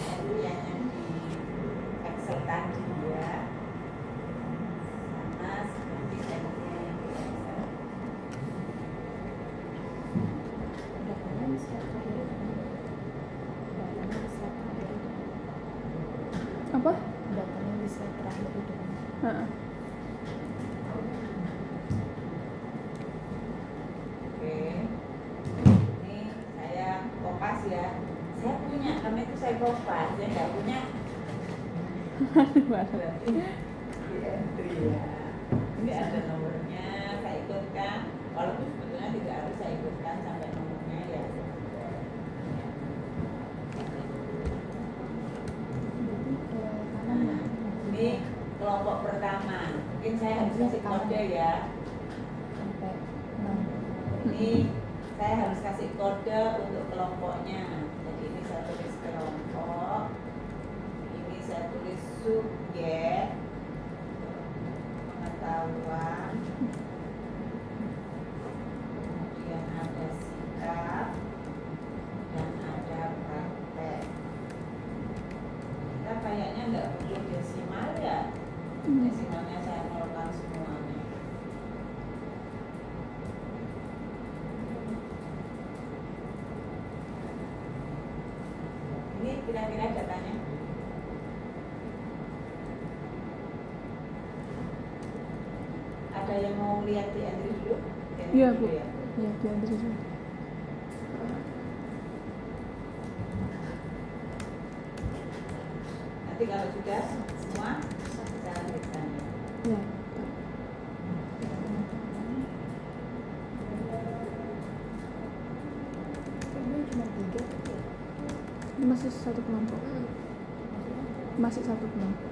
Entry-nya di Excel tadi ya, sama seperti entry yang di Excel. Datanya di slide terakhir itu. Datanya di slide terakhir itu. Apa? Datanya di slide terakhir itu. Heeh. Oke, ini saya kopas ya. Saya punya, karena itu saya kopas. Saya nggak punya berarti di entry ya. Ini ada nomornya, saya ikutkan. Walaupun sebetulnya tidak harus saya ikutkan sampai nomornya ya. Nah, ini kelompok pertama. Mungkin saya harus kasih kode ya. Sampai 6. Ini saya harus kasih kode untuk kelompoknya. Jadi ini saya tulis kelompok, ini saya tulis subjek, pengetahuan, kemudian ada sikap, dan ada praktek. Kita kayaknya nggak perlu desimal ya. Desimalnya saya nolkan semuanya. Ini kira-kira datanya. Ada yang mau lihat di entry dulu? Entry Iya, dulu Bu. ya. Ya, di entry dulu. Nanti kalau sudah semua, saya lanjutkannya. Ya. Kayaknya cuma 3 gitu ya. Ini masih satu kelompok. Masih satu kelompok.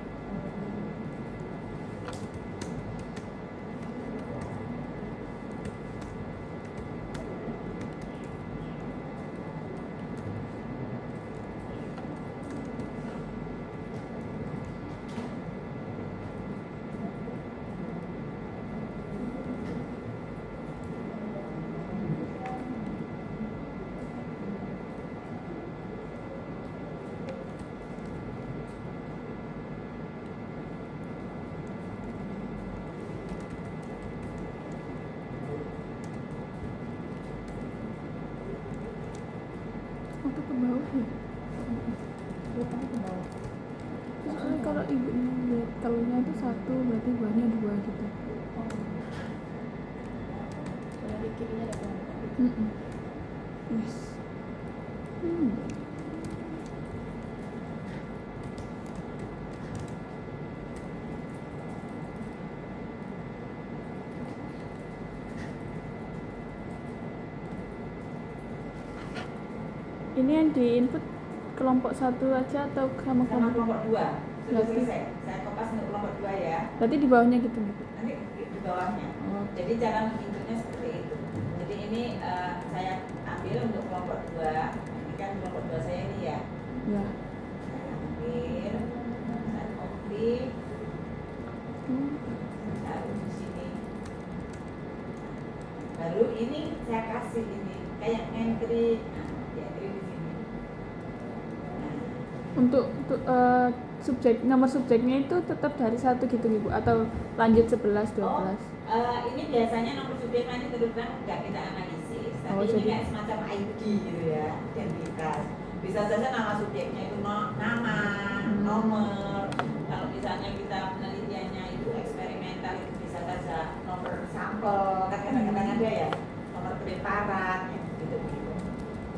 Atau ke bawah ya? Rupanya ke bawah. Soalnya kalau ibu lihat telurnya itu satu, berarti buahnya 2 gitu. Oh. Soalnya di kirinya ada kelompok gitu. Yes. Ini yang di input kelompok 1 aja atau sama Sama kelompok? kelompok 2 sudah Berarti- selesai. Saya kopas untuk kelompok 2 ya. Berarti di bawahnya gitu nih, Bu. Nanti di bawahnya. Oh. Jadi cara menginputnya seperti itu. Jadi ini saya ambil untuk kelompok 2. Ini kan kelompok 2 saya ini ya. Ya. Saya ambil, saya copy, taruh di sini. Baru ini saya kasih ini kayak entry, nah, di entry di sini. Nah, Untuk subjek, nomor subjeknya itu tetap dari 1 gitu nih, Bu, atau lanjut 11, 12? Ini biasanya nomor subjek nanti terus terang nggak kita analisis, tapi Oh, ini jadi- kayak semacam ID gitu ya, identitas. Bisa saja nama subjeknya itu nama, nomor. Kalau misalnya kita penelitiannya itu eksperimental, itu bisa saja nomor sampel, kan kadang-kadang ada ya, nomor preparat, ya, gitu-gitu.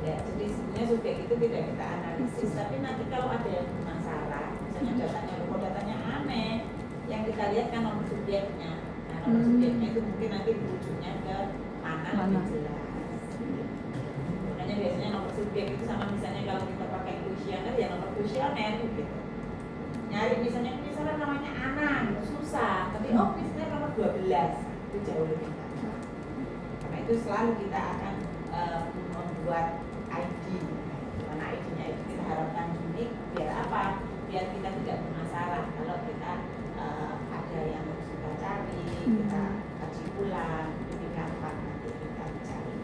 Ya, jadi sebenarnya subjek itu tidak kita analisis, tapi nanti kalau ada yang bermasalah, misalnya datanya aneh, yang kita lihat kan nomor subjeknya. Nah, nomor subjeknya itu mungkin nanti rujuknya ke mana lebih jelas. Makanya biasanya nomor subjek itu sama misalnya kalau kita pakai kuesioner ya nomor kuesioner gitu. Nyari misalnya namanya Ana, susah, tapi misalnya nomor 12 itu jauh lebih gampang. Karena itu selalu kita akan membuat ID. Karena ID-nya itu kita harapkan unik, biar apa? Biar kita tidak bermasalah kalau kita ada yang harus kita cari, kita kaji ulang, lebih gampang nanti kita cari.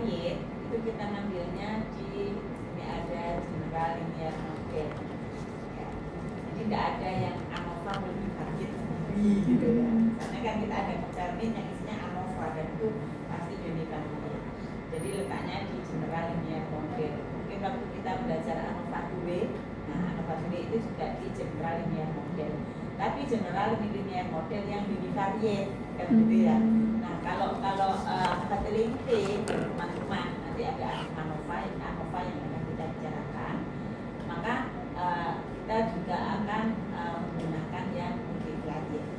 multivariate itu kita ngambilnya di ini ada general linear model ya. Jadi tidak ada yang ANOVA multivariate sendiri gitu ya. Karena kan kita ada cermin yang isinya ANOVA dan itu pasti univariate. Jadi letaknya di general linear model. Mungkin waktu kita belajar ANOVA 2, nah ANOVA 2 itu juga di general linear model. Tapi general linear model yang univariate kan gitu ya. Nah kalau Hotelling T teman-teman nanti ada ANOVA yang akan kita bicarakan, maka kita juga akan menggunakan yang multivariate.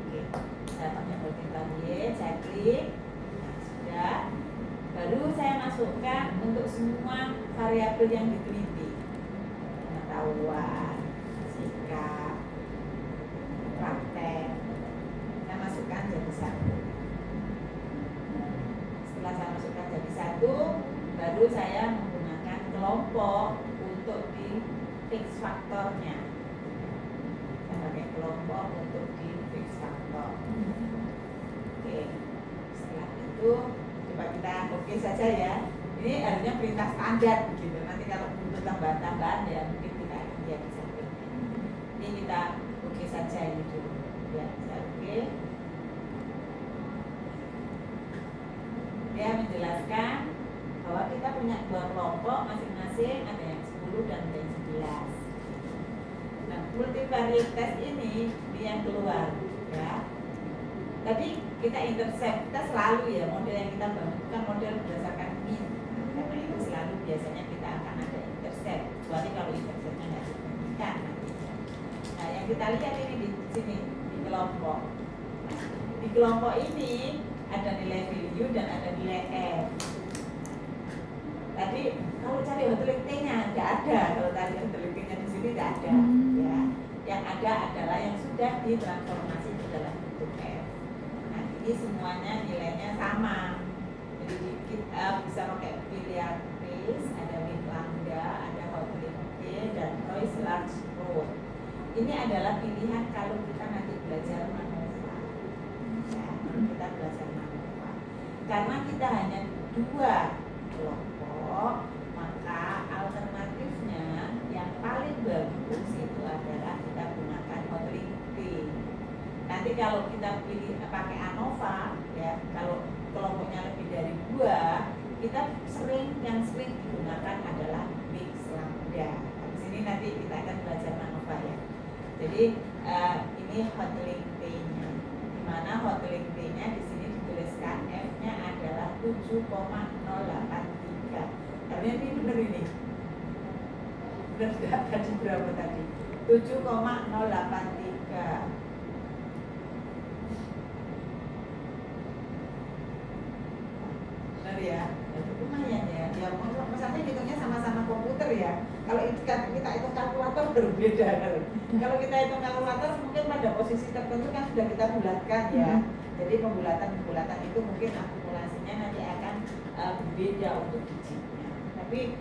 Oke, saya pakai multivariate, saya klik, nah sudah. Baru saya masukkan untuk semua variabel yang diteliti, pengetahuan, sikap, praktek, saya masukkan jadi satu. Setelah saya masukkan jadi satu, baru saya menggunakan kelompok untuk di fix faktornya. Saya pakai kelompok untuk di fix faktor. Oke, setelah itu coba kita oke saja ya. Ini harusnya perintah standar gitu. Nanti kalau butuh tambahan-tambahan ya mungkin kita akan lihat di sampingnya. Ini kita oke saja ini dulu. Ya, saya oke. Dia menjelaskan bahwa kita punya dua kelompok masing-masing, ada yang 10 dan ada yang 11. Nah, multivariate test ini yang keluar ya. Tadi kita intercept, kita selalu ya model yang kita bangun bukan model berdasarkan mean. Karena itu selalu biasanya kita akan ada intercept, kecuali kalau interceptnya nggak signifikan nantinya. Nah, yang kita lihat ini di sini di kelompok. Nah, di kelompok ini ada nilai value dan ada nilai F. Tadi kalau cari Hotelling T-nya nggak ada, kalau cari Hotelling T-nya di sini nggak ada, ya. Yang ada adalah yang sudah ditransformasi ke dalam bentuk F. Nah, ini semuanya nilainya sama. Jadi kita bisa pakai pilihan Race, ada With Lambda, ada Hotelling T, dan Royce Large Road. Ini adalah pilihan kalau kita nanti belajar MANOVA. Ya, kita belajar MANOVA. Karena kita hanya dua kelompok, maka alternatifnya yang paling bagus itu adalah kita gunakan Hotelling T. Nanti kalau kita pilih pakai ANOVA, ya kalau kelompoknya lebih dari dua, kita yang sering digunakan adalah mix lambda. Di sini nanti kita akan belajar MANOVA ya. Jadi ini Hotelling T-nya, di mana Hotelling T-nya di sini dituliskan F-nya adalah 7,083. Karena ini benar ini. Benar tidak tadi berapa tadi? 7,083. Benar ya? Itu lumayan ya. Ya misalnya hitungnya sama-sama komputer ya. Kalau kita hitung kalkulator berbeda. Kalau kita hitung kalkulator mungkin pada posisi tertentu kan sudah kita bulatkan ya. Jadi pembulatan itu mungkin akumulasinya nanti akan berbeda untuk digitnya. Tapi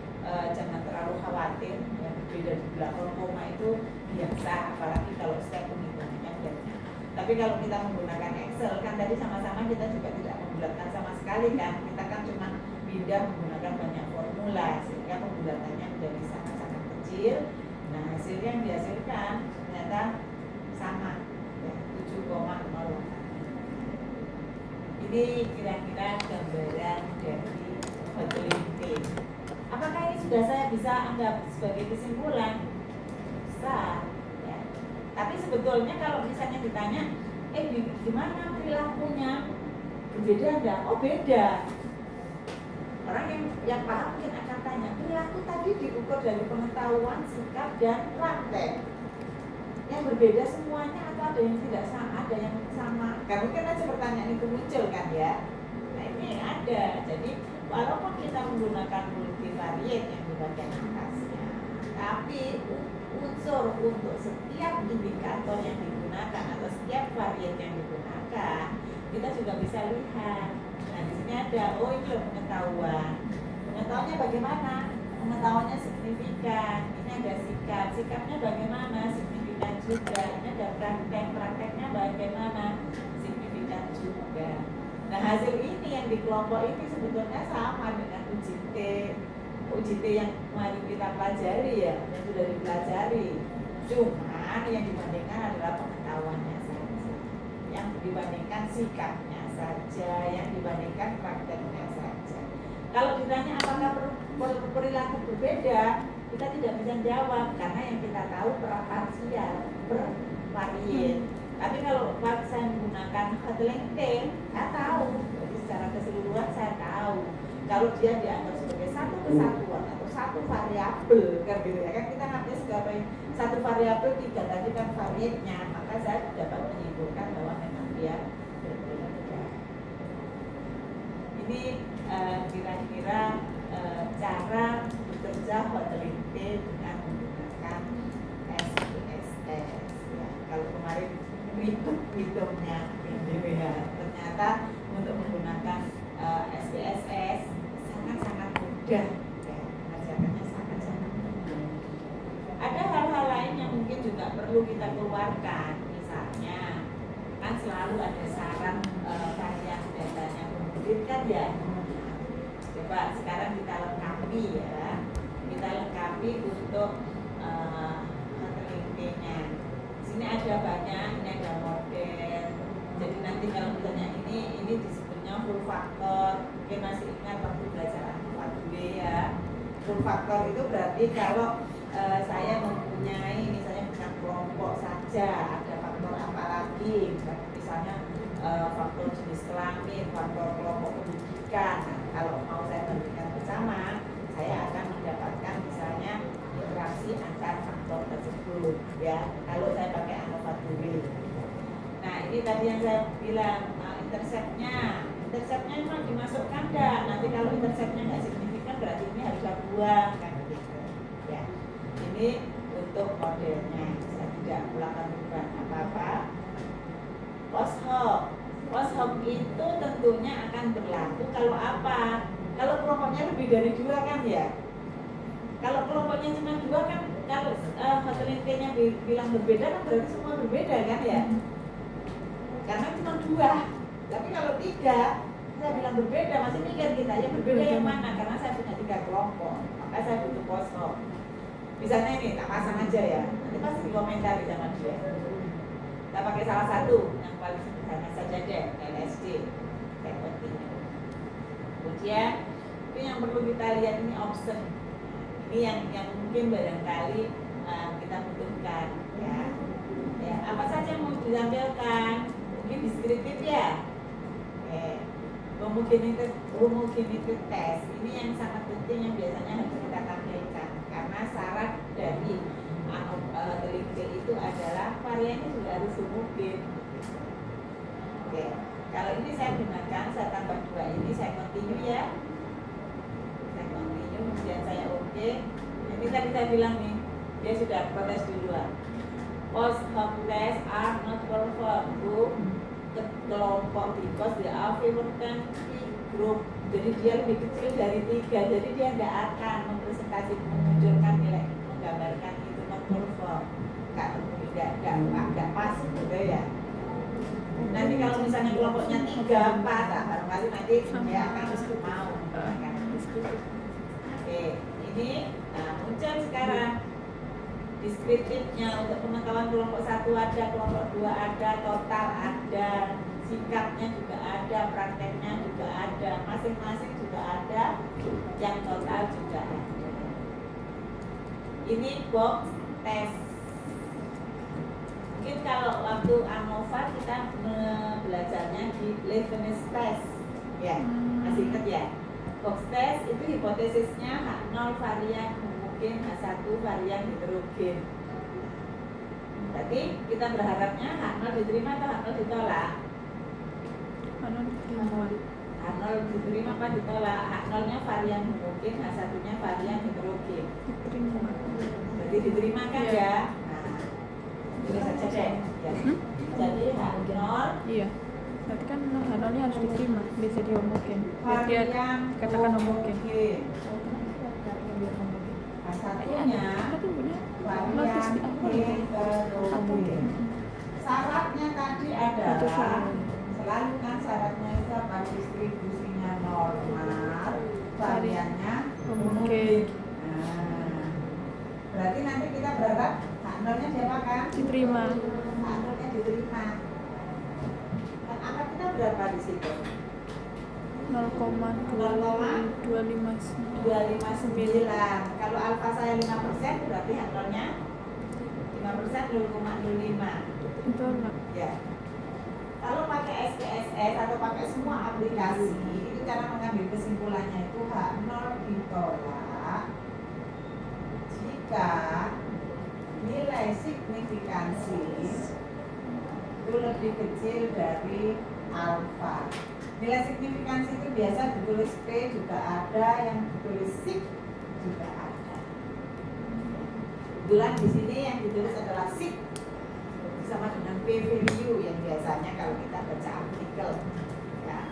jangan terlalu khawatir ya, berbeda di belakang koma itu biasa, apalagi kalau setiap penghitungannya biasa. Tapi kalau kita menggunakan Excel kan tadi sama-sama kita juga tidak membulatkan sama sekali kan. Kita kan cuma pindah menggunakan banyak formula sehingga pembulatannya menjadi sangat-sangat kecil. Nah, hasilnya yang dihasilkan ternyata sama ya, 7,0. Ini kira-kira gambaran dari Hotelling T. Apakah ini sudah saya bisa anggap sebagai kesimpulan? Bisa ya. Tapi sebetulnya kalau misalnya ditanya gimana perilakunya, berbeda enggak? Oh beda. Orang yang paham mungkin akan tanya, perilaku tadi diukur dari pengetahuan, sikap, dan praktek. Yang berbeda semuanya atau ada yang tidak sama, ada yang sama. Kan mungkin aja pertanyaan itu muncul kan ya. Nah ini ada. Jadi walaupun kita menggunakan multivariate yang di bagian atasnya, tapi unsur untuk setiap indikator yang digunakan atau setiap variat yang digunakan, kita juga bisa lihat. Nah di sini ada, oh ini loh pengetahuan. Pengetahuannya bagaimana? Pengetahuannya signifikan. Ini ada sikap. Sikapnya bagaimana? Signifikan juga. Ini ada praktek. Prakteknya bagaimana? Signifikan juga. Nah hasil ini yang di kelompok ini sebetulnya sama dengan UJT yang kemarin kita pelajari ya, yang sudah dipelajari. Cuman yang dibandingkan adalah pengetahuannya saja, yang dibandingkan sikapnya saja, yang dibandingkan prakteknya saja. Kalau ditanya apakah perilaku berbeda, kita tidak bisa jawab karena yang kita tahu parsial, bervarien. Tapi kalau saya menggunakan hot LinkedIn, saya tahu, jadi secara keseluruhan saya tahu. Kalau dia dianggap sebagai satu kesatuan atau satu variabel, kan gitu ya kan, kita nanti sebagai satu variabel tiga tadi kan varietnya, maka saya dapat menyimpulkan bahwa memang dia berbeda. Ini kira-kira cara bekerja hot LinkedIn dengan menggunakan SPSS. Ya, kalau kemarin hitungnya gitu ya, ternyata untuk menggunakan SPSS sangat-sangat mudah ya, mengerjakannya sangat-sangat mudah. Ada hal-hal lain yang mungkin juga perlu kita keluarkan, misalnya kan selalu ada saran varian datanya memungkinkan ya. Coba sekarang kita lengkapi ya, kita lengkapi untuk LinkedIn-nya. Sini ada banyak, ini ada model. Jadi nanti kalau misalnya ini disebutnya full factor. Mungkin masih ingat waktu belajar ANOVA ya. Full factor itu berarti kalau saya mempunyai misalnya bukan kelompok saja, ada faktor apa lagi, misalnya faktor jenis kelamin, faktor kelompok pendidikan. Nah, kalau mau saya bandingkan bersama, saya akan mendapatkan misalnya interaksi antar faktor tersebut ya, kalau saya pakai ANOVA. Nah ini tadi yang saya bilang, interceptnya memang dimasukkan enggak, nanti kalau interceptnya nggak signifikan berarti ini harus saya buang kan gitu ya. Ini untuk modelnya, saya tidak ulang-ulang apa-apa. Post hoc itu tentunya akan berlaku kalau apa? Kalau kelompoknya lebih dari 2 kan ya. Kalau kelompoknya cuma 2 kan, kalau hot LinkedIn-nya bilang berbeda kan berarti semua berbeda kan ya. Karena cuma 2. Tapi kalau 3 saya bilang berbeda, masih mikir kita ya berbeda yang mana, karena saya punya 3 kelompok, maka saya butuh post hoc. Misalnya ini tak pasang aja ya, nanti pasti dikomentari sama dia. Kita pakai salah satu yang paling sederhana saja deh, LSD, saya continue. Kemudian itu yang perlu kita lihat ini option. Ini yang mungkin barangkali kita butuhkan ya. Ya, apa saja yang mau ditampilkan? Mungkin deskriptif ya. Homogeneity test ini yang sangat penting, yang biasanya harus kita tampilkan karena syarat dari LinkedIn itu adalah variannya juga harus homogen. Oke, kalau ini saya gunakan, saya tambah 2 ini, saya continue ya. Saya continue, kemudian saya oke. Ini tadi saya bilang nih, dia sudah protes duluan. Post hoc tests are not performed to kelompok because they are favored group. Jadi dia lebih kecil dari 3, jadi dia tidak akan memunculkan nilai, menggambarkan itu not perform. Tidak pas gitu ya. Nanti kalau misalnya kelompoknya 3, 4, barangkali nanti dia akan mau. Oke, ini muncul sekarang deskriptifnya. Untuk pengetahuan kelompok 1 ada, kelompok 2 ada, total ada, sikapnya juga ada, prakteknya juga ada, masing-masing juga ada, yang total juga ada. Ini box test. Mungkin kalau waktu ANOVA kita belajarnya di Leibniz test ya, masih ingat ya. Box test itu hipotesisnya H0 varian homogen, H1 varian heterogen. Berarti kita berharapnya H0 diterima atau H0 ditolak? H0 diterima apa ditolak? H0-nya varian homogen, H1-nya varian heterogen. Berarti diterima kan ya? Tulis saja deh ya. Jadi H0 iya, berarti kan H0-nya harus diterima, bisa di homogen. Dia varian katakan homogen. H1-nya varian heterogen. Syaratnya tadi adalah Selalu kan syaratnya itu apa? Distribusinya normal, variannya Homogen. Nah, berarti nanti kita berharap hak nolnya siapa kan? Diterima. Hak nolnya diterima. Dan angka kita berapa di situ? 0,259. 259. Kalau alfa saya 5%, berarti hak nolnya 5% 0,05. Ditolak. Ya. Kalau pakai SPSS atau pakai semua aplikasi, itu cara mengambil kesimpulannya itu hak nol ditolak jika nilai signifikansi itu lebih kecil dari alfa. Nilai signifikansi itu biasa ditulis P juga ada, yang ditulis sig juga ada. Kebetulan di sini yang ditulis adalah sig sama dengan P value yang biasanya kalau kita baca artikel. Ya.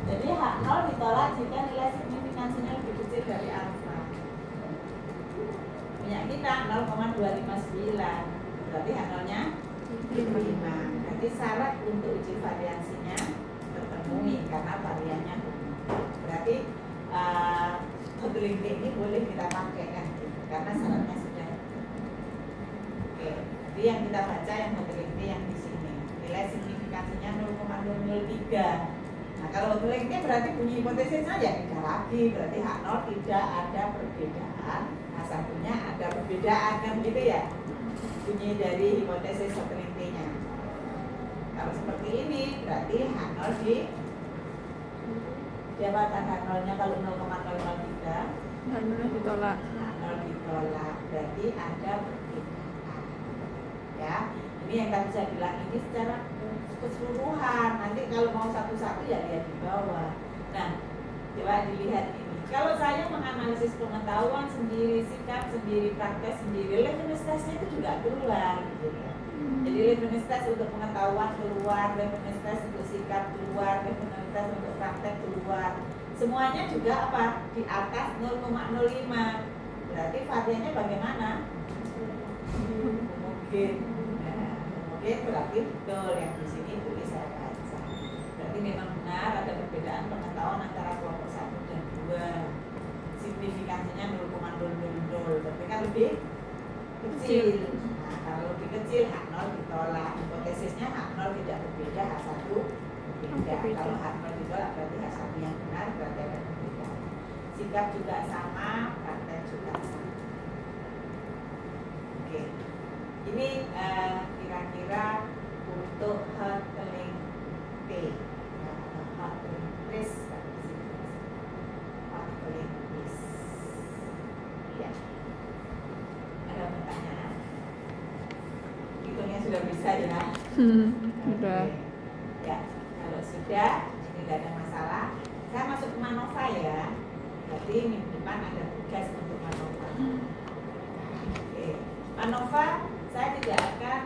Jadi hak nol ditolak jika nilai signifikansinya lebih kecil dari alfa. Punya kita 0,259, berarti hak nolnya 5. Berarti syarat untuk uji variansinya terpenuhi karena variannya berarti modeling ini boleh kita pakai kan karena syaratnya sudah. Oke, jadi yang kita baca yang modeling yang di sini nilai signifikansinya 0,003. Nah kalau modeling berarti bunyi hipotesisnya ya tidak lagi, berarti hak nol tidak ada perbedaan. Nah satunya ada perbedaan kan gitu ya bunyi dari hipotesis modeling nya. Kalau seperti ini berarti hak nol di jabatan hak nolnya kalau 0,003 Hak nolnya ditolak. hak nol ditolak, berarti ada perbedaan. Ya, ini yang tadi saya bilang ini secara keseluruhan. Nanti kalau mau satu-satu ya lihat di bawah. Nah, coba dilihat ini. Kalau saya menganalisis pengetahuan sendiri, sikap sendiri, praktek sendiri, Leibniz testnya itu juga keluar gitu ya. Jadi Leibniz test untuk pengetahuan keluar, Leibniz test untuk sikap keluar, Leibniz test untuk praktek keluar. Semuanya juga apa? Di atas 0,05. Berarti variannya bagaimana? Mungkin. Nah, mungkin berarti betul yang di sini boleh saya baca. Berarti memang benar ada perbedaan pengetahuan antara kelompok 1 dan 2. Signifikansinya 0,000. Berarti kan lebih kecil. Nah, kalau lebih kecil hak nol ditolak. Hipotesisnya hak nol tidak berbeda, hak 1 berbeda. Kalau hak nol ditolak berarti hak 1 yang benar, berarti ada perbedaan. Sikap juga sama, praktek juga sama. Oke. Ini kira-kira untuk Hartling P. Hartling Press. Hartling Press. Iya. Ada pertanyaan? Hitungnya sudah bisa ya? Sudah. Oke. Ya, kalau sudah, ini tidak ada masalah. Saya masuk ke Manova ya. Berarti minggu depan ada tugas untuk Manova. Oke. Manova, saya tidak akan